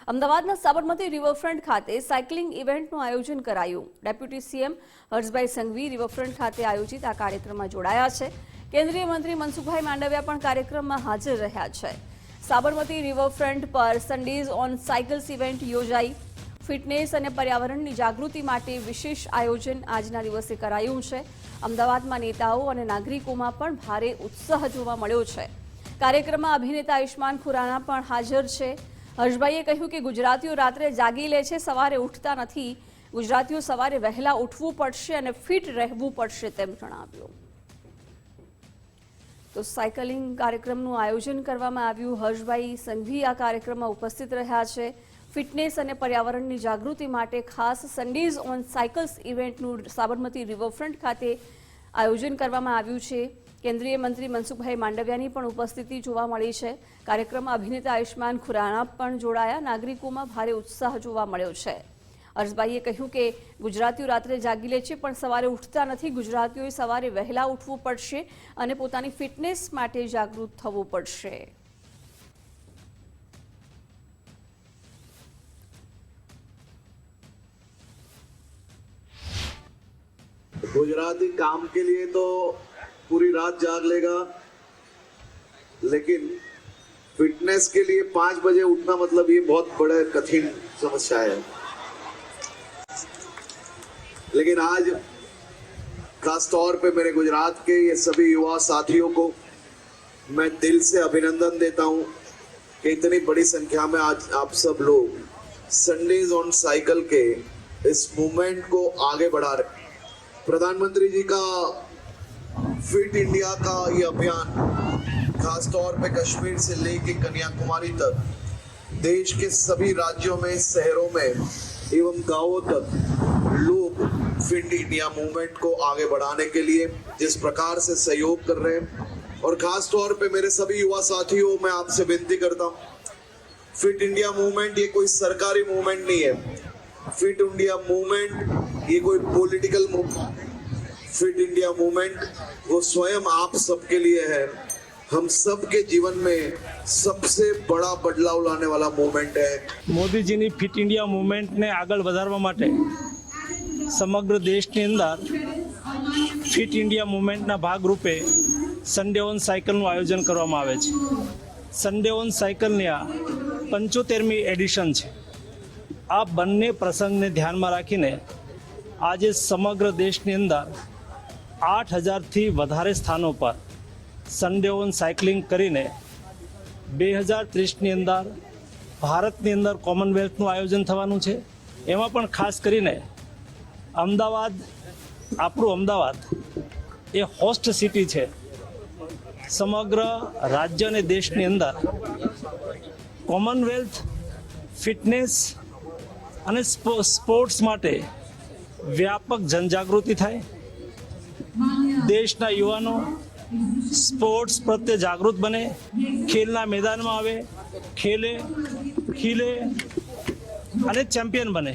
અમદાવાદના સાબરમતી રિવરફ્રન્ટ ખાતે સાયકલિંગ ઇવેન્ટનું આયોજન કરાયું। Deputy CM Harshbhai Sanghvi riverfront ખાતે આયોજિત આ કાર્યક્રમમાં જોડાયા છે। કેન્દ્રીય મંત્રી મનસુખભાઈ માંડવિયા પણ કાર્યક્રમમાં હાજર રહ્યા છે। સાબરમતી રિવરફ્રન્ટ પર સન્ડેઝ ઓન સાયકલ્સ ઇવેન્ટ યોજાઈ। ફિટનેસ અને પર્યાવરણની જાગૃતિ માટે વિશેષ આયોજન આજના દિવસે કરાયું છે। અમદાવાદમાં નેતાઓ અને નાગરિકોમાં પણ ભારે ઉત્સાહ જોવા મળ્યો છે। કાર્યક્રમમાં અભિનેતા આયુષ્માન ખુરાના પણ હાજર છે। હર્ષભાઈએ કહ્યું કે ગુજરાતીઓ રાત્રે જાગી લે છે, સવારે ઉઠતા નથી। ગુજરાતીઓ સવારે વહેલા ઉઠવું પડશે અને ફિટ રહેવું પડશે તેમ જણાવ્યું। તો સાયકલિંગ કાર્યક્રમનું આયોજન કરવામાં આવ્યું। હર્ષભાઈ સંઘવી આ કાર્યક્રમમાં ઉપસ્થિત રહ્યા છે। ફિટનેસ અને પર્યાવરણની જાગૃતિ માટે ખાસ સન્ડેઝ ઓન સાયકલ્સ ઇવેન્ટનું સાબરમતી રિવરફ્રન્ટ ખાતે આયોજન કરવામાં આવ્યું છે। કેન્દ્રીય મંત્રી મનસુખભાઈ માંડવિયાની પણ ઉપસ્થિતિ જોવા મળી છે। કાર્યક્રમમાં અભિનેતા આયુષ્માન ખુરાના પણ જોડાયા। નાગરિકોમાં ભારે ઉત્સાહ જોવા મળ્યો છે। હર્ષભાઈએ કહ્યું કે ગુજરાતીઓ રાત્રે જાગી લે છે પણ સવારે ઉઠતા નથી। ગુજરાતીઓએ સવારે વહેલા ઉઠવું પડશે અને પોતાની ફિટનેસ માટે જાગૃત થવું પડશે। गुजराती काम के लिए तो पूरी रात जाग लेगा, लेकिन फिटनेस के लिए 5 बजे उठना मतलब ये बहुत बड़ा कठिन समस्या है। लेकिन आज खास तौर पे मेरे गुजरात के ये सभी युवा साथियों को मैं दिल से अभिनंदन देता हूं कि इतनी बड़ी संख्या में आज आप सब लोग संडेज ऑन साइकिल के इस मूवमेंट को आगे बढ़ा रहे। प्रधानमंत्री जी का फिट इंडिया का ये अभियान खास तौर पे कश्मीर से लेके कन्याकुमारी तक देश के सभी राज्यों में, शहरों में एवं गांवों तक लोग फिट इंडिया मूवमेंट को आगे बढ़ाने के लिए जिस प्रकार से सहयोग कर रहे हैं, और खास तौर पे मेरे सभी युवा साथियों, मैं आपसे विनती करता हूँ, फिट इंडिया मूवमेंट ये कोई सरकारी मूवमेंट नहीं है। फिट इंडिया मूवमेंट ये कोई political movement, fit India movement वो स्वयं आप सबके लिए है। हम सबके जीवन में सबसे बड़ा बदलाव लाने वाला मूवमेंट है। मोदी जी ने फिट इंडिया मूवमेंट ने आगे વધારવા માટે સમગ્ર દેશની અંદર ફિટ ઇન્ડિયા મૂવમેન્ટના ભાગરૂપે સન્ડે ઓન સાયકલનું આયોજન કરવામાં આવે છે। સન્ડે ઓન સાયકલની આ 75મી એડિશન છે। આ બંને પ્રસંગને ધ્યાનમાં રાખીને આજે સમગ્ર દેશની અંદર 8000થી વધારે સ્થાનો પર સન્ડે ઓન સાયકલિંગ કરીને 2030ની અંદર ભારતની અંદર કોમનવેલ્થનું આયોજન થવાનું છે। એમાં પણ ખાસ કરીને અમદાવાદ, આપણું અમદાવાદ એ હોસ્ટ સિટી છે। સમગ્ર રાજ્ય અને દેશની અંદર કોમનવેલ્થ, ફિટનેસ અને સ્પોર્ટ્સ માટે વ્યાપક જનજાગૃતિ થાય। દેશના યુવાનો સ્પોર્ટ્સ પ્રત્યે જાગૃત બને, ખેલના મેદાનમાં આવે, ખેલે, ખીલે અને ચેમ્પિયન બને।